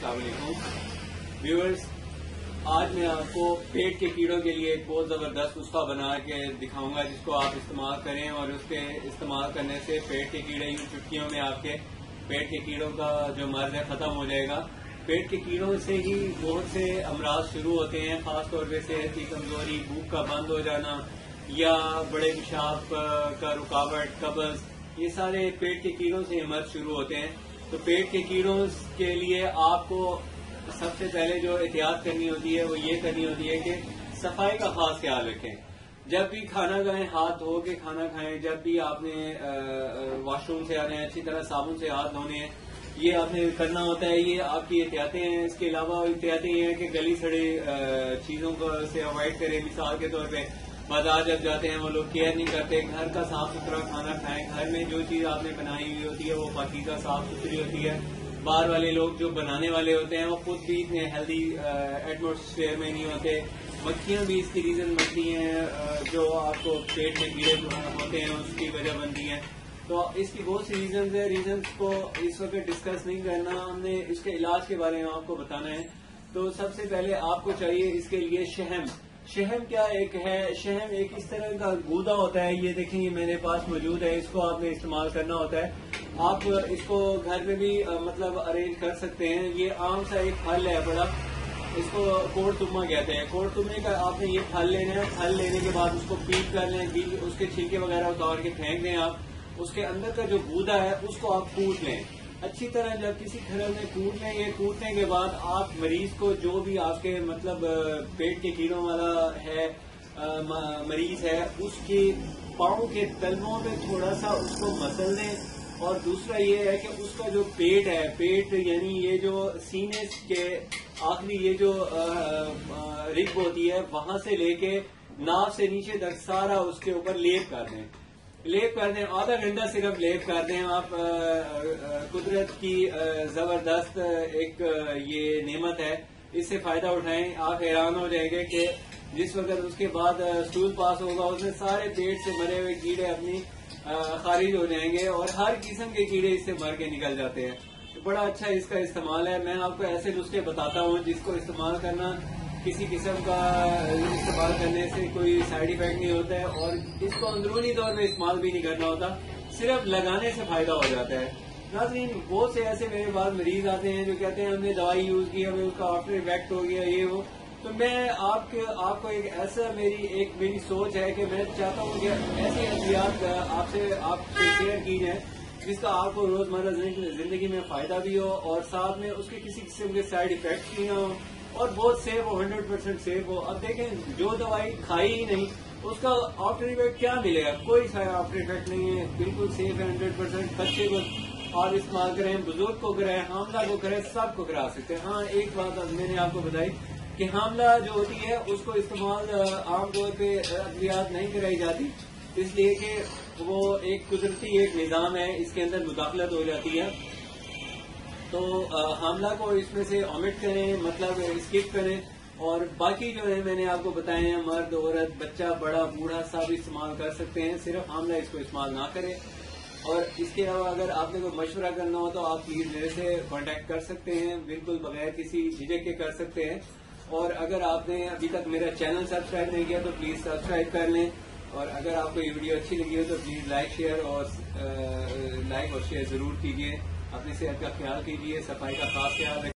अस्सलाम वालेकुम व्यूअर्स, आज मैं आपको पेट के कीड़ों के लिए एक बहुत ज़बरदस्त नुस्खा बना के दिखाऊंगा जिसको आप इस्तेमाल करें और उसके इस्तेमाल करने से पेट के कीड़े यूं चुटकियों में आपके पेट के कीड़ों का जो मर्ज है ख़त्म हो जाएगा। पेट के कीड़ों से ही बहुत से अमराज शुरू होते हैं, खासतौर पर सेहत की कमजोरी, भूख का बंद हो जाना या बड़े पेशाब का रुकावट, कब्ज, ये सारे पेट के कीड़ों से मर्ज शुरू होते हैं। तो पेट के कीड़ों के लिए आपको सबसे पहले जो एहतियात करनी होती है वो ये करनी होती है कि सफाई का खास ख्याल रखें। जब भी खाना खाएं हाथ धो के खाना खाएं। जब भी आपने वॉशरूम से आना है अच्छी तरह साबुन से हाथ धोने हैं, ये आपने करना होता है। ये आपकी एहतियातें हैं। इसके अलावा एहतियातें ये हैं कि गली सड़े चीजों को से अवॉइड करें। मिसाल के तौर पे बाजार जब जाते हैं वो लोग केयर नहीं करते, घर का साफ सुथरा खाना खाएं। घर में जो चीज आपने बनाई हुई होती है वो पाकीज़ा साफ सुथरी होती है। बाहर वाले लोग जो बनाने वाले होते हैं वो खुद भी इतने हेल्दी एटमोसफेयर में नहीं होते। मक्खियां भी इसकी रीजन बनती हैं, जो आपको पेट में कीड़े होते हैं उसकी वजह बनती हैं। तो इसकी बहुत सी रीजन है। रीजन को इस वक्त डिस्कस नहीं करना, हमने इसके इलाज के बारे में आपको बताना है। तो सबसे पहले आपको चाहिए इसके लिए शहम। शहम क्या एक है? शहम एक इस तरह का गूदा होता है, ये देखें ये मेरे पास मौजूद है। इसको आपने इस्तेमाल करना होता है। आप इसको घर में भी मतलब अरेंज कर सकते हैं। ये आम सा एक फल है बड़ा, इसको कोड़ तुम्मा कहते हैं। कोड़ तुम्मे का आपने ये फल लेना है। फल लेने के बाद उसको पीट कर लें, उसके छिलके वगैरह उतार के फेंक दें आप। उसके अंदर का जो गूदा है उसको आप कूट लें अच्छी तरह। जब किसी खरल में कूट लें, ये कूटने के बाद आप मरीज को जो भी आपके मतलब पेट के कीड़ों वाला है मरीज है, उसके पाँव के तलवों पे थोड़ा सा उसको मसल दें। और दूसरा ये है कि उसका जो पेट है, पेट यानी ये जो सीने के आखिरी ये जो रिब होती है वहां से लेके नाव से नीचे तक सारा उसके ऊपर लेप कर दें। लेप कर दें, आधा घंटा सिर्फ लेप कर दें आप। कुदरत की जबरदस्त एक ये नेमत है, इससे फायदा उठाएं। आप हैरान हो जाएंगे कि जिस वक्त उसके बाद स्टूल पास होगा उसमें सारे पेट से मरे हुए कीड़े अपनी खारिज हो जाएंगे और हर किस्म के कीड़े इससे मर के निकल जाते हैं। तो बड़ा अच्छा इसका इस्तेमाल है। मैं आपको ऐसे नुस्खे बताता हूँ जिसको इस्तेमाल करना किसी किस्म का इस्तेमाल करने से कोई साइड इफेक्ट नहीं होता है और इसको अंदरूनी तौर पे इस्तेमाल भी नहीं करना होता, सिर्फ लगाने से फायदा हो जाता है। नाज़रीन, बहुत से ऐसे मेरे पास मरीज आते हैं जो कहते हैं हमने दवाई यूज की, हमें उसका आफ्टर इफेक्ट हो गया, ये वो। तो मैं आपको एक ऐसा मेरी सोच है कि मैं चाहता हूँ कि ऐसी अद्वियात आपसे शेयर की जाए जिसका आपको रोजमर्रा जिंदगी में फायदा भी हो और साथ में उसके किसी किस्म के साइड इफेक्ट भी ना हो और बहुत सेफ हो, 100% सेफ हो। अब देखें, जो दवाई खाई ही नहीं उसका आफ्टर इफेक्ट क्या मिलेगा? कोई साइड आफ्टर इफेक्ट नहीं है, बिल्कुल सेफ है 100%। बच्चे को आप इस्तेमाल करें, बुजुर्ग को कराएं, हामला को करें, सबको करा सकते हैं। हाँ, एक बात मैंने आपको बताई कि हामला जो होती है उसको इस्तेमाल आमतौर पे अद्वियात नहीं कराई जाती, इसलिए कि वो एक कुदरती एक निज़ाम है, इसके अंदर मुदाखलत हो जाती है। तो हामला को इसमें से ओमिट करें, मतलब स्किप करें। और बाकी जो है मैंने आपको बताए हैं, मर्द औरत बच्चा बड़ा बूढ़ा सब इस्तेमाल कर सकते हैं, सिर्फ हामला इसको इस्तेमाल ना करें। और इसके अलावा अगर आपने कोई मशवरा करना हो तो आप प्लीज मेरे से कांटेक्ट कर सकते हैं, बिल्कुल बगैर किसी झिझक के कर सकते हैं। और अगर आपने अभी तक मेरा चैनल सब्सक्राइब नहीं किया तो प्लीज सब्सक्राइब कर लें। और अगर आपको ये वीडियो अच्छी लगी हो तो प्लीज लाइक और शेयर जरूर कीजिए। अपनी सेहत का ख्याल कीजिए, सफाई का खास ख्याल रखिए।